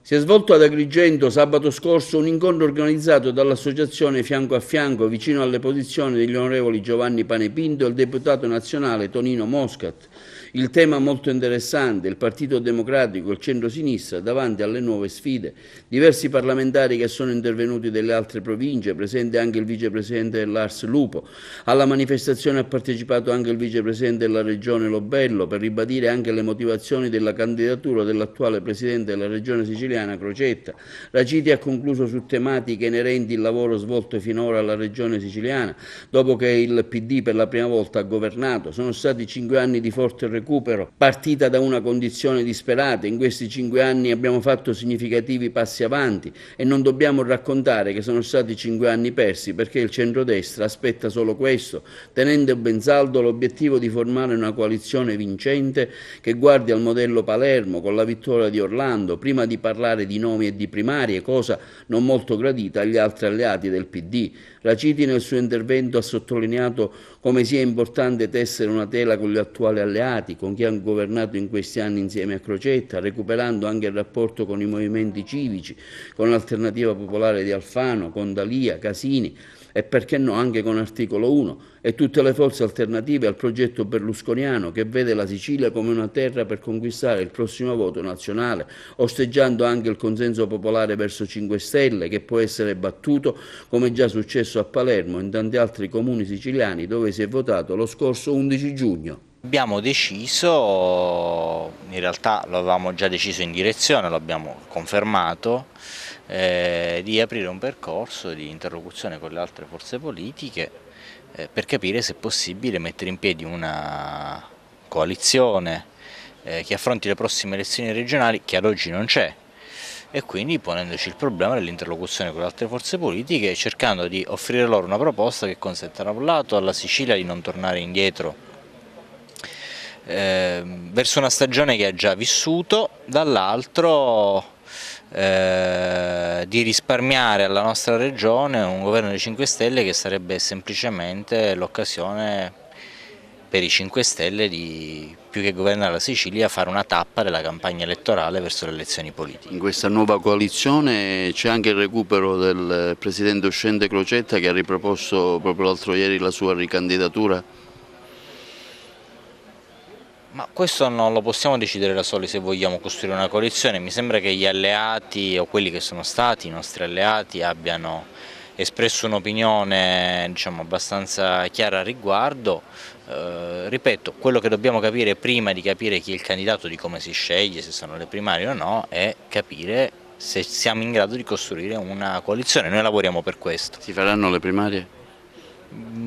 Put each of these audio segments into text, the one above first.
Si è svolto ad Agrigento sabato scorso un incontro organizzato dall'associazione Fianco a Fianco vicino alle posizioni degli onorevoli Giovanni Panepinto e il deputato nazionale Tonino Moscat. Il tema molto interessante, il Partito Democratico e il centro-sinistra davanti alle nuove sfide. Diversi parlamentari che sono intervenuti dalle altre province, presente anche il vicepresidente dell'Ars Lupo. Alla manifestazione ha partecipato anche il vicepresidente della regione Lobello per ribadire anche le motivazioni della candidatura dell'attuale presidente della regione siciliana Crocetta. Raciti ha concluso su tematiche inerenti al lavoro svolto finora alla regione siciliana, dopo che il PD per la prima volta ha governato. Sono stati 5 anni di forte recupero, partita da una condizione disperata. In questi 5 anni abbiamo fatto significativi passi avanti e non dobbiamo raccontare che sono stati 5 anni persi, perché il centrodestra aspetta solo questo, tenendo ben saldo l'obiettivo di formare una coalizione vincente che guardi al modello Palermo con la vittoria di Orlando, prima di parlare di nomi e di primarie, cosa non molto gradita agli altri alleati del PD. Raciti nel suo intervento ha sottolineato come sia importante tessere una tela con gli attuali alleati, con chi ha governato in questi anni insieme a Crocetta, recuperando anche il rapporto con i movimenti civici, con l'Alternativa Popolare di Alfano, con D'Alia, Casini e perché no anche con Articolo 1 e tutte le forze alternative al progetto berlusconiano che vede la Sicilia come una terra per conquistare il prossimo voto nazionale, osteggiando anche il consenso popolare verso 5 Stelle che può essere battuto come già successo a Palermo e in tanti altri comuni siciliani dove si è votato lo scorso 11 giugno. Abbiamo deciso, in realtà lo avevamo già deciso in direzione, lo abbiamo confermato, di aprire un percorso di interlocuzione con le altre forze politiche per capire se è possibile mettere in piedi una coalizione che affronti le prossime elezioni regionali, che ad oggi non c'è, e quindi ponendoci il problema dell'interlocuzione con le altre forze politiche, cercando di offrire loro una proposta che consenta da un lato alla Sicilia di non tornare indietro verso una stagione che ha già vissuto, dall'altro di risparmiare alla nostra regione un governo dei 5 Stelle che sarebbe semplicemente l'occasione per i 5 Stelle di, più che governare la Sicilia, fare una tappa della campagna elettorale verso le elezioni politiche. In questa nuova coalizione c'è anche il recupero del presidente uscente Crocetta che ha riproposto proprio l'altro ieri la sua ricandidatura? Ma questo non lo possiamo decidere da soli se vogliamo costruire una coalizione. Mi sembra che gli alleati o quelli che sono stati i nostri alleati abbiano espresso un'opinione, diciamo, abbastanza chiara al riguardo. Ripeto, quello che dobbiamo capire prima di capire chi è il candidato, di come si sceglie, se sono le primarie o no, è capire se siamo in grado di costruire una coalizione. Noi lavoriamo per questo. Si faranno le primarie?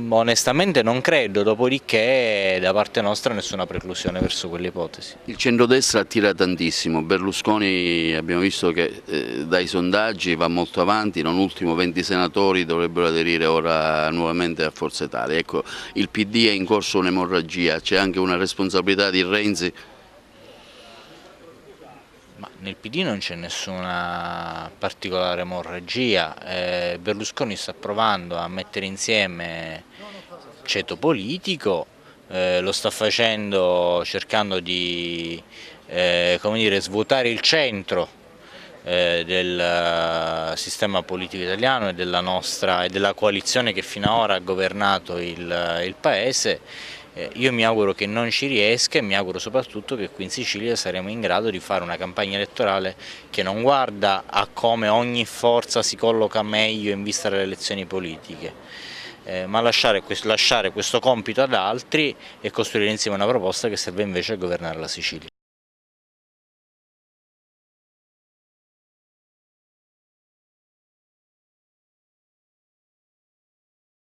Onestamente non credo, dopodiché da parte nostra nessuna preclusione verso quell'ipotesi. Il centrodestra attira tantissimo, Berlusconi abbiamo visto che dai sondaggi va molto avanti, non ultimo 20 senatori dovrebbero aderire ora nuovamente a Forza Italia. Ecco, il PD è in corso un'emorragia, c'è anche una responsabilità di Renzi? Ma nel PD non c'è nessuna particolare emorragia, Berlusconi sta provando a mettere insieme ceto politico, lo sta facendo cercando di come dire, svuotare il centro del sistema politico italiano e della coalizione che fino ad ora ha governato il Paese. Io mi auguro che non ci riesca e mi auguro soprattutto che qui in Sicilia saremo in grado di fare una campagna elettorale che non guarda a come ogni forza si colloca meglio in vista delle elezioni politiche, ma lasciare questo compito ad altri e costruire insieme una proposta che serve invece a governare la Sicilia.